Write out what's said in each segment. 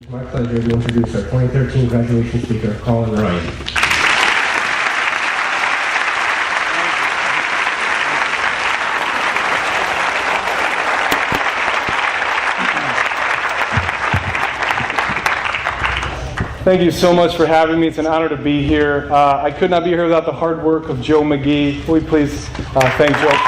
It's my pleasure to introduce our 2013 graduation speaker, Colin. Thank you so much for having me. It's an honor to be here. I could not be here without the hard work of Joe McGee. Will we please thank Joe for his work today.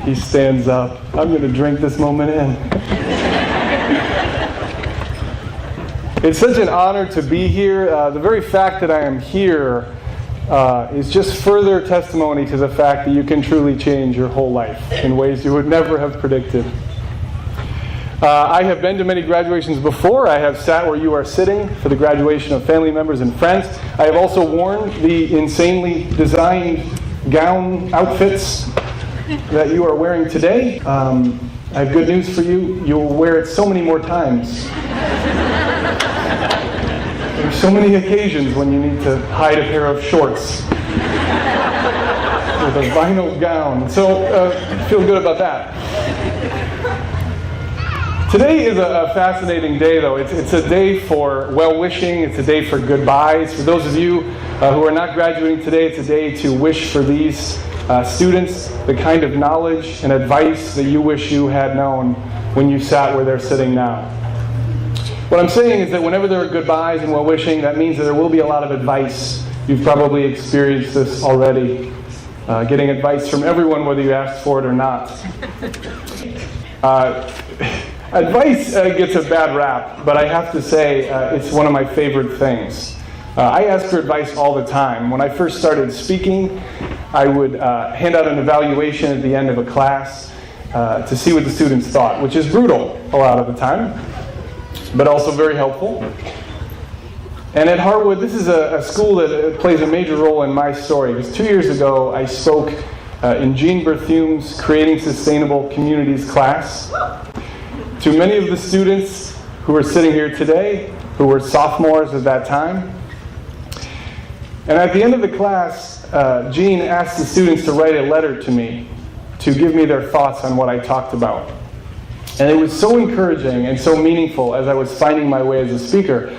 He stands up. I'm going to drink this moment in. It's such an honor to be here. The very fact that I am here is just further testimony to the fact that you can truly change your whole life in ways you would never have predicted. I have been to many graduations before. I have sat where you are sitting for the graduation of family members and friends. I have also worn the insanely designed gown outfits that you are wearing today. I have good news for you. You'll wear it so many more times. There's so many occasions when you need to hide a pair of shorts with a vinyl gown. So feel good about that. Today is a fascinating day, though. It's a day for well-wishing. It's a day for goodbyes. For those of you who are not graduating today, it's a day to wish for these students the kind of knowledge and advice that you wish you had known when you sat where they're sitting now. What I'm saying is that whenever there are goodbyes and well-wishing, that means that there will be a lot of advice. You've probably experienced this already, getting advice from everyone, whether you asked for it or not. Advice gets a bad rap, but I have to say it's one of my favorite things. I ask for advice all the time. When I first started speaking, I would hand out an evaluation at the end of a class to see what the students thought, which is brutal a lot of the time, but also very helpful. And at Hartwood, this is a school that plays a major role in my story, because 2 years ago I spoke in Jean Berthum's Creating Sustainable Communities class to many of the students who are sitting here today, who were sophomores at that time. And at the end of the class, Jean asked the students to write a letter to me to give me their thoughts on what I talked about. And it was so encouraging and so meaningful as I was finding my way as a speaker.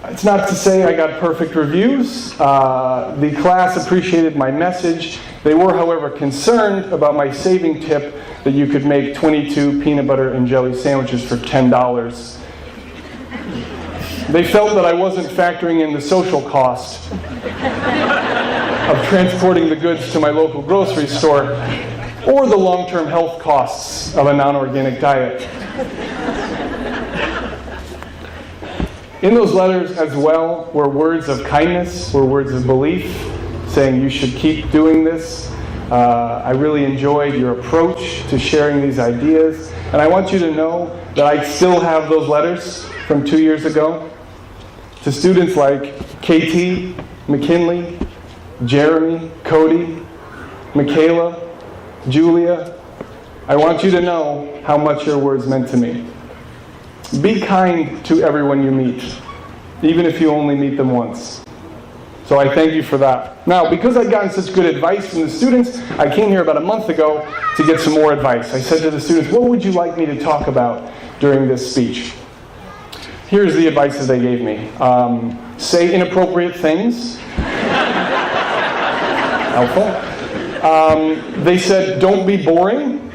It's not to say I got perfect reviews. The class appreciated my message. They were, however, concerned about my saving tip that you could make 22 peanut butter and jelly sandwiches for $10. They felt that I wasn't factoring in the social cost of transporting the goods to my local grocery store or the long-term health costs of a non-organic diet. In those letters as well were words of kindness, were words of belief, saying you should keep doing this. I really enjoyed your approach to sharing these ideas. And I want you to know that I still have those letters from 2 years ago to students like Katie, McKinley, Jeremy, Cody, Michaela, Julia. I want you to know how much your words meant to me. Be kind to everyone you meet, even if you only meet them once. So I thank you for that. Now, because I'd gotten such good advice from the students, I came here about a month ago to get some more advice. I said to the students, what would you like me to talk about during this speech? Here's the advice that they gave me. Say inappropriate things. Helpful. They said, don't be boring.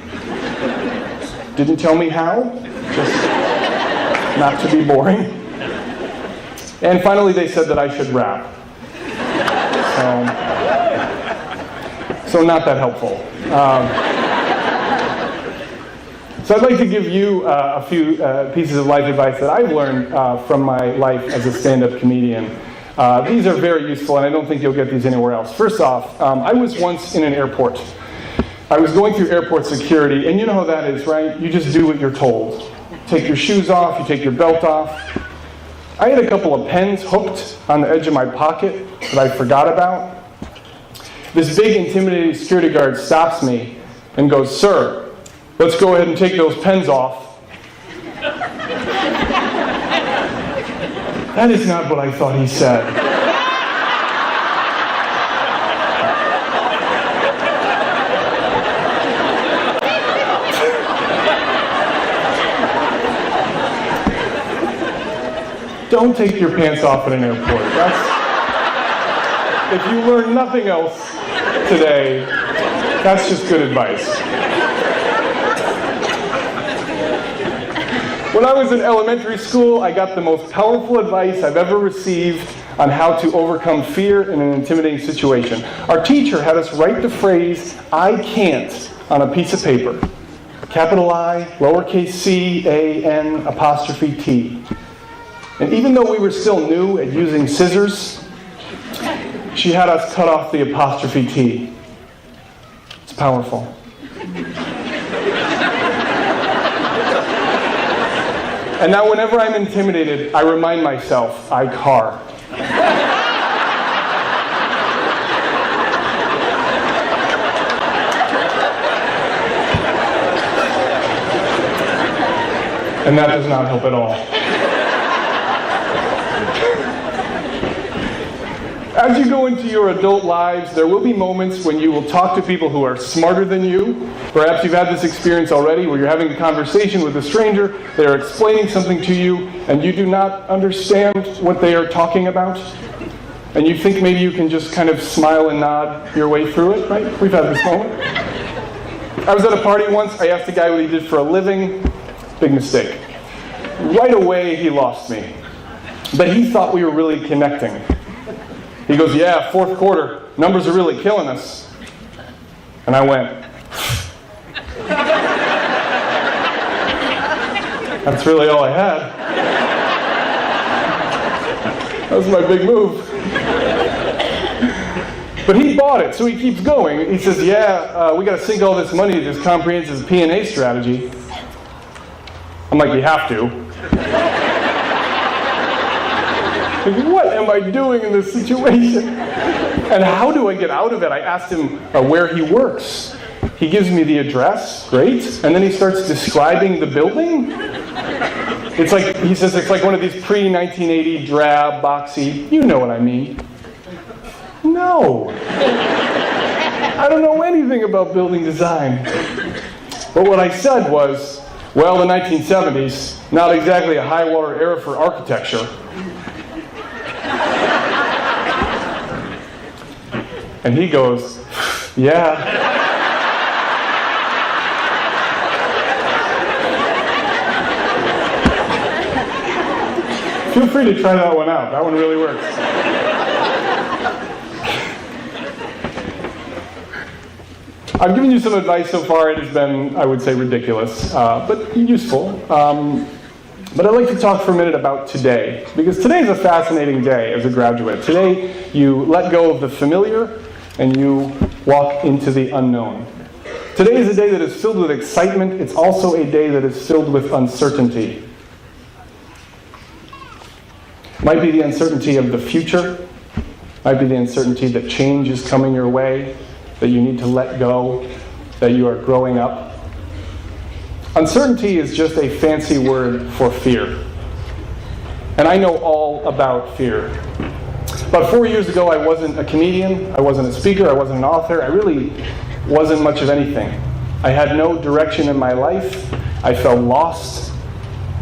Didn't tell me how. Just not to be boring. And finally, they said that I should rap. So not that helpful. So I'd like to give you a few pieces of life advice that I've learned from my life as a stand-up comedian. These are very useful, and I don't think you'll get these anywhere else. First off, I was once in an airport. I was going through airport security, and you know how that is, right? You just do what you're told. Take your shoes off, you take your belt off. I had a couple of pens hooked on the edge of my pocket that I forgot about. This big, intimidating security guard stops me and goes, "Sir, let's go ahead and take those pens off." That is not what I thought he said. Don't take your pants off at an airport. If you learn nothing else today, that's just good advice. When I was in elementary school, I got the most powerful advice I've ever received on how to overcome fear in an intimidating situation. Our teacher had us write the phrase, "I can't," on a piece of paper. Capital I, lowercase c, a, n, apostrophe t. And even though we were still new at using scissors, she had us cut off the apostrophe t. It's powerful. And now whenever I'm intimidated, I remind myself, I car. And that does not help at all. As you go into your adult lives, there will be moments when you will talk to people who are smarter than you. Perhaps you've had this experience already where you're having a conversation with a stranger, they're explaining something to you, and you do not understand what they are talking about. And you think maybe you can just kind of smile and nod your way through it, right? We've had this moment. I was at a party once, I asked the guy what he did for a living. Big mistake. Right away, he lost me. But he thought we were really connecting. He goes, "Yeah, fourth quarter, numbers are really killing us." And I went, that's really all I had. That was my big move. But he bought it, so he keeps going. He says, "Yeah, we got to sink all this money to this comprehensive P&A strategy." I'm like, "You have to." Like, what am I doing in this situation? And how do I get out of it? I asked him where he works. He gives me the address, great. And then he starts describing the building. It's like, he says it's like one of these pre-1980 drab, boxy, you know what I mean. No. I don't know anything about building design. But what I said was, well, the 1970s, not exactly a high water era for architecture. And he goes, "Yeah." Feel free to try that one out. That one really works. I've given you some advice so far. It has been, I would say, ridiculous, but useful. But I'd like to talk for a minute about today, because today is a fascinating day as a graduate. Today, you let go of the familiar and you walk into the unknown. Today is a day that is filled with excitement. It's also a day that is filled with uncertainty. Might be the uncertainty of the future. Might be the uncertainty that change is coming your way, that you need to let go, that you are growing up. Uncertainty is just a fancy word for fear. And I know all about fear. About 4 years ago, I wasn't a comedian, I wasn't a speaker, I wasn't an author, I really wasn't much of anything. I had no direction in my life. I felt lost,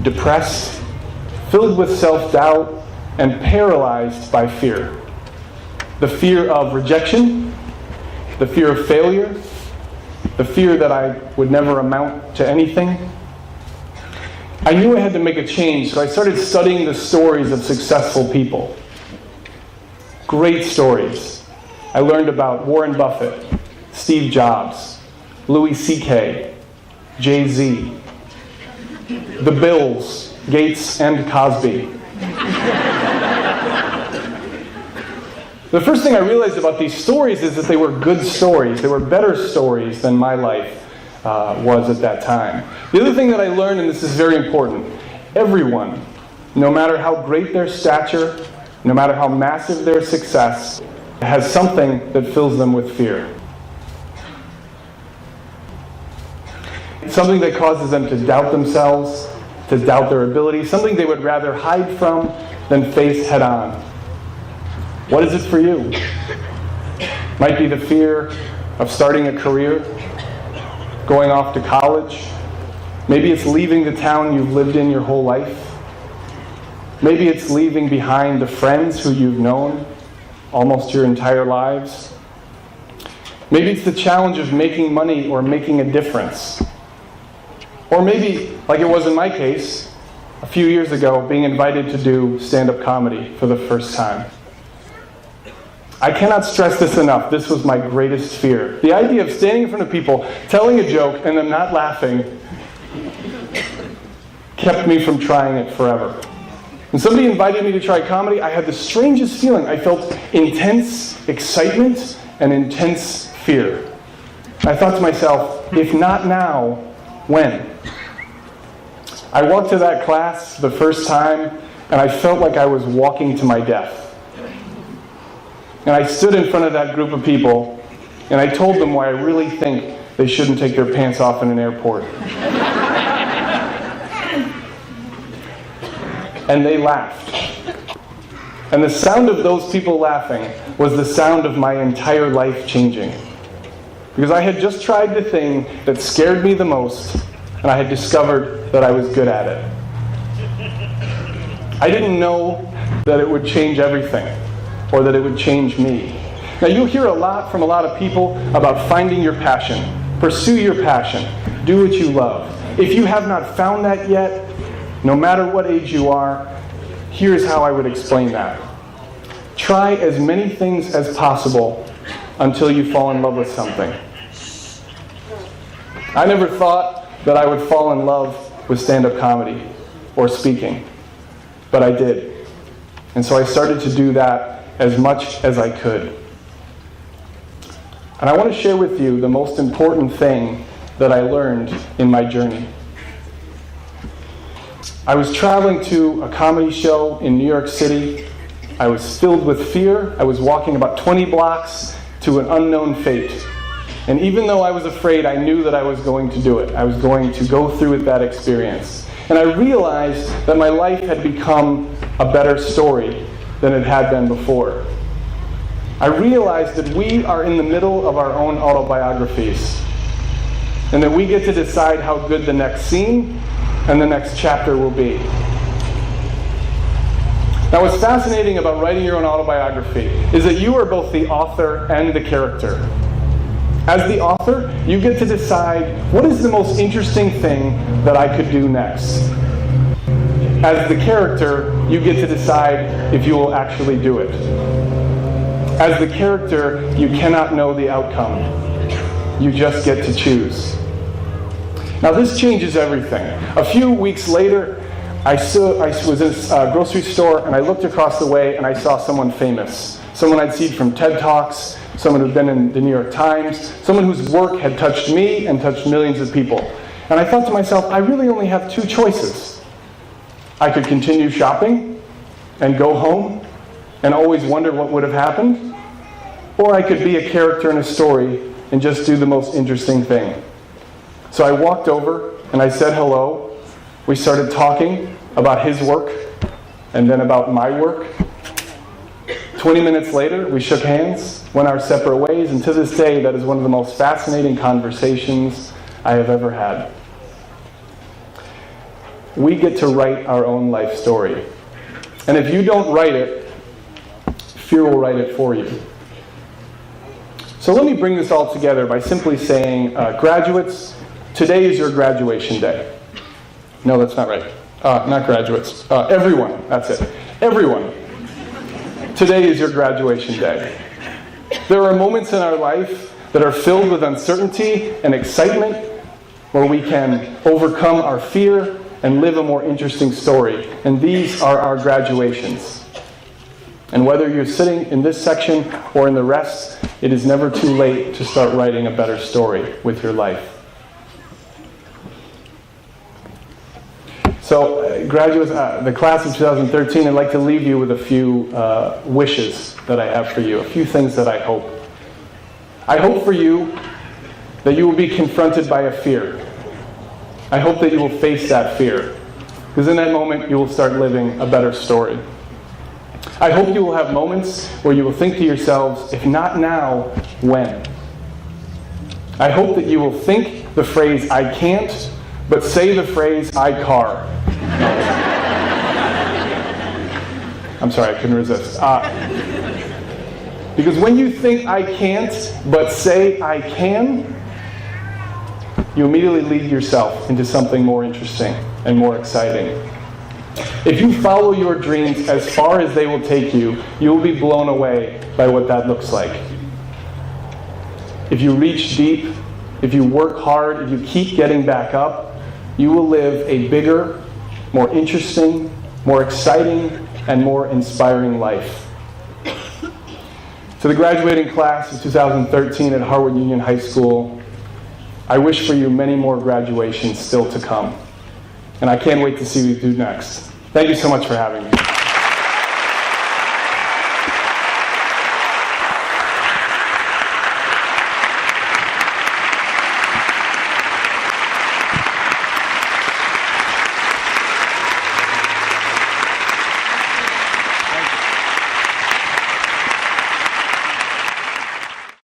depressed, filled with self-doubt, and paralyzed by fear. The fear of rejection, the fear of failure, the fear that I would never amount to anything. I knew I had to make a change, so I started studying the stories of successful people. Great stories. I learned about Warren Buffett, Steve Jobs, Louis C.K., Jay-Z, the Bills, Gates and Cosby. The first thing I realized about these stories is that they were good stories. They were better stories than my life was at that time. The other thing that I learned, and this is very important, everyone, no matter how great their stature, no matter how massive their success, has something that fills them with fear. Something that causes them to doubt themselves, to doubt their abilities, something they would rather hide from than face head on. What is it for you? Might be the fear of starting a career, going off to college. Maybe it's leaving the town you've lived in your whole life. Maybe it's leaving behind the friends who you've known almost your entire lives. Maybe it's the challenge of making money or making a difference. Or maybe, like it was in my case, a few years ago, being invited to do stand-up comedy for the first time. I cannot stress this enough. This was my greatest fear. The idea of standing in front of people, telling a joke, and them not laughing kept me from trying it forever. When somebody invited me to try comedy, I had the strangest feeling. I felt intense excitement and intense fear. I thought to myself, if not now, when? I walked to that class the first time, and I felt like I was walking to my death. And I stood in front of that group of people, and I told them why I really think they shouldn't take their pants off in an airport. And they laughed. And the sound of those people laughing was the sound of my entire life changing. Because I had just tried the thing that scared me the most, and I had discovered that I was good at it. I didn't know that it would change everything, or that it would change me. Now, you'll hear a lot from a lot of people about finding your passion. Pursue your passion. Do what you love. If you have not found that yet, no matter what age you are, here's how I would explain that. Try as many things as possible until you fall in love with something. I never thought that I would fall in love with stand-up comedy or speaking, but I did. And so I started to do that as much as I could. And I want to share with you the most important thing that I learned in my journey. I was traveling to a comedy show in New York City. I was filled with fear. I was walking about 20 blocks to an unknown fate. And even though I was afraid, I knew that I was going to do it. I was going to go through with that experience. And I realized that my life had become a better story than it had been before. I realized that we are in the middle of our own autobiographies, and that we get to decide how good the next scene and the next chapter will be. Now, what's fascinating about writing your own autobiography is that you are both the author and the character. As the author, you get to decide what is the most interesting thing that I could do next. As the character, you get to decide if you will actually do it. As the character, you cannot know the outcome. You just get to choose. Now, this changes everything. A few weeks later, I was in a grocery store, and I looked across the way, and I saw someone famous. Someone I'd seen from TED Talks, someone who'd been in the New York Times, someone whose work had touched me and touched millions of people. And I thought to myself, I really only have two choices. I could continue shopping and go home and always wonder what would have happened, or I could be a character in a story and just do the most interesting thing. So I walked over and I said hello. We started talking about his work and then about my work. 20 minutes later, we shook hands, went our separate ways, and to this day, that is one of the most fascinating conversations I have ever had. We get to write our own life story. And if you don't write it, fear will write it for you. So let me bring this all together by simply saying, graduates, today is your graduation day. No, that's not right. Not graduates. Everyone, that's it. Everyone. Today is your graduation day. There are moments in our life that are filled with uncertainty and excitement where we can overcome our fear and live a more interesting story. And these are our graduations. And whether you're sitting in this section or in the rest, it is never too late to start writing a better story with your life. So, graduates, the class of 2013, I'd like to leave you with a few wishes that I have for you, a few things that I hope. I hope for you that you will be confronted by a fear. I hope that you will face that fear, because in that moment you will start living a better story. I hope you will have moments where you will think to yourselves, if not now, when? I hope that you will think the phrase, I can't, but say the phrase, I car. I'm sorry, I couldn't resist. Because when you think I can't, but say I can, you immediately lead yourself into something more interesting and more exciting. If you follow your dreams as far as they will take you, you will be blown away by what that looks like. If you reach deep, if you work hard, if you keep getting back up, you will live a bigger, more interesting, more exciting, and more inspiring life. To the graduating class of 2013 at Harwood Union High School, I wish for you many more graduations still to come. And I can't wait to see what you do next. Thank you so much for having me.